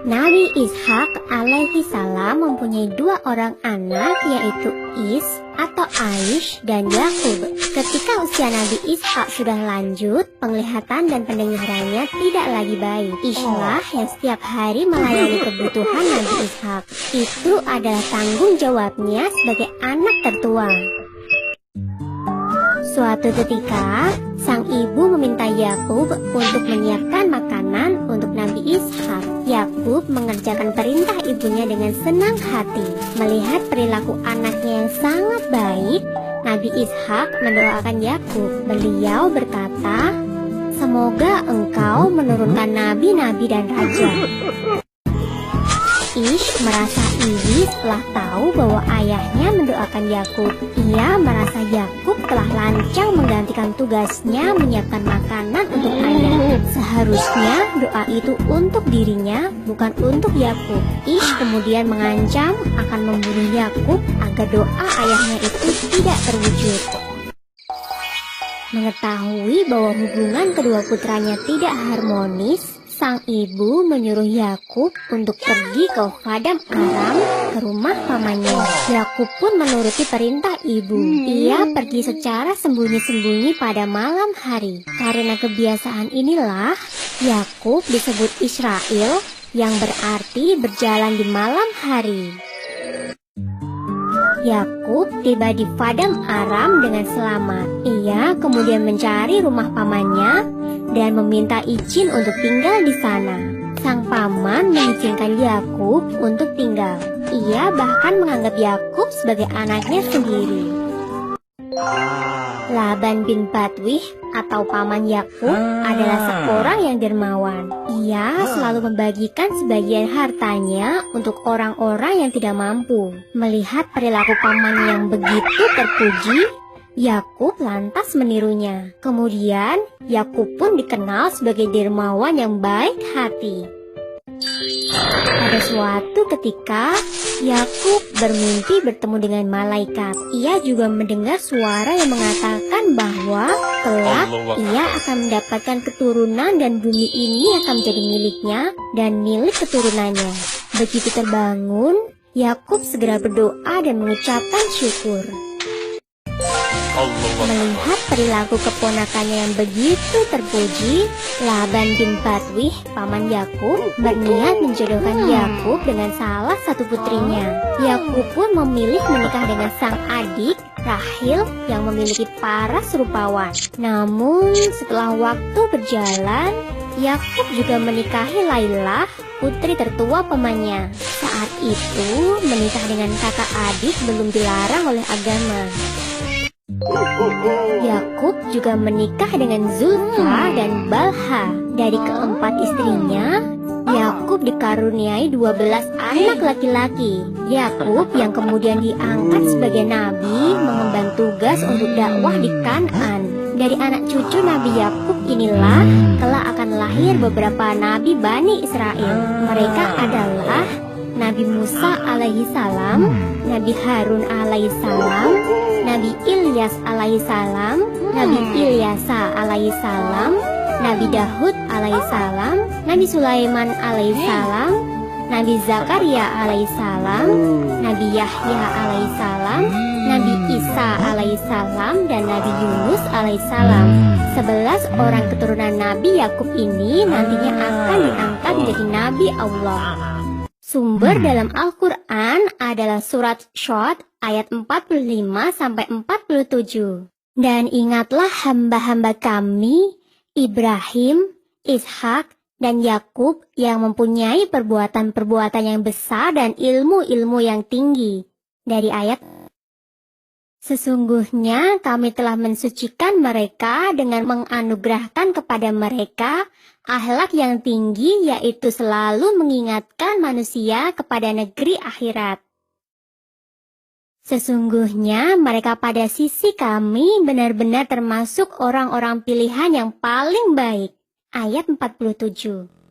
Nabi Ishak alaihi salam mempunyai dua orang anak, yaitu Is atau Aish dan Yakub. Ketika usia Nabi Ishak sudah lanjut, penglihatan dan pendengarannya tidak lagi baik. Ishlah yang setiap hari melayani kebutuhan Nabi Ishak. Itu adalah tanggung jawabnya sebagai anak tertua. Suatu ketika, sang ibu meminta Yakub untuk menyiapkan makanan untuk Nabi Ishak. Yakub mengerjakan perintah ibunya dengan senang hati. Melihat perilaku anaknya yang sangat baik, Nabi Ishak mendoakan Yakub. Beliau berkata, "Semoga engkau menurunkan nabi-nabi dan raja." Ish merasa iri setelah tahu bahwa ayahnya mendoakan Yakub. Ia merasa Yakub telah lancang menggantikan tugasnya menyiapkan makanan untuk ayah. Seharusnya doa itu untuk dirinya, bukan untuk Yakub. Ish kemudian mengancam akan membunuh Yakub agar doa ayahnya itu tidak terwujud. Mengetahui bahwa hubungan kedua putranya tidak harmonis, sang ibu menyuruh Yakub untuk pergi ke Padang Aram, ke rumah pamannya. Yakub pun menuruti perintah ibu. Ia pergi secara sembunyi-sembunyi pada malam hari. Karena kebiasaan inilah, Yakub disebut Israel, yang berarti berjalan di malam hari. Yakub tiba di Padang Aram dengan selamat. Ia kemudian mencari rumah pamannya dan meminta izin untuk tinggal di sana. Sang paman mengizinkan Yakub untuk tinggal. Ia bahkan menganggap Yakub sebagai anaknya sendiri. Laban bin Batwih atau paman Yakub adalah seorang yang dermawan. Ia selalu membagikan sebagian hartanya untuk orang-orang yang tidak mampu. Melihat perilaku paman yang begitu terpuji, Yakub lantas menirunya. Kemudian, Yakub pun dikenal sebagai dermawan yang baik hati. Pada suatu ketika, Yakub bermimpi bertemu dengan malaikat. Ia juga mendengar suara yang mengatakan bahwa kelak ia akan mendapatkan keturunan dan bumi ini akan menjadi miliknya dan milik keturunannya. Begitu terbangun, Yakub segera berdoa dan mengucapkan syukur. Melihat perilaku keponakannya yang begitu terpuji, Laban bin Batwih, paman Yakub, berniat menjodohkan Yakub dengan salah satu putrinya. Yakub pun memilih menikah dengan sang adik, Rahil, yang memiliki paras rupawan. Namun, setelah waktu berjalan, Yakub juga menikahi Lailah, putri tertua pamannya. Saat itu, menikah dengan kakak adik belum dilarang oleh agama. Yakub juga menikah dengan Zulfa dan Balha. Dari keempat istrinya, Yakub dikaruniai 12 anak laki-laki. Yakub yang kemudian diangkat sebagai nabi mengemban tugas untuk dakwah di Kan'an. Dari anak cucu Nabi Yakub inilah kelak akan lahir beberapa nabi Bani Israel. Mereka adalah Nabi Musa alaihi salam, Nabi Harun alaihi salam, Nabi Ilyas alaihi salam, Nabi Ilyasa alaihi salam, Nabi Dahud alaihi salam, Nabi Sulaiman alaihi salam, Nabi Zakaria alaihi salam, Nabi Yahya alaihi salam, Nabi Isa alaihi salam, dan Nabi Yunus alaihi salam. 11 orang keturunan Nabi Yakub ini nantinya akan diangkat menjadi Nabi Allah. Sumber dalam Al-Quran adalah surat Syod ayat 45-47. Dan ingatlah hamba-hamba kami, Ibrahim, Ishak, dan Yakub yang mempunyai perbuatan-perbuatan yang besar dan ilmu-ilmu yang tinggi. Dari ayat, sesungguhnya kami telah mensucikan mereka dengan menganugerahkan kepada mereka akhlak yang tinggi, yaitu selalu mengingatkan manusia kepada negeri akhirat. Sesungguhnya mereka pada sisi kami benar-benar termasuk orang-orang pilihan yang paling baik. Ayat 47.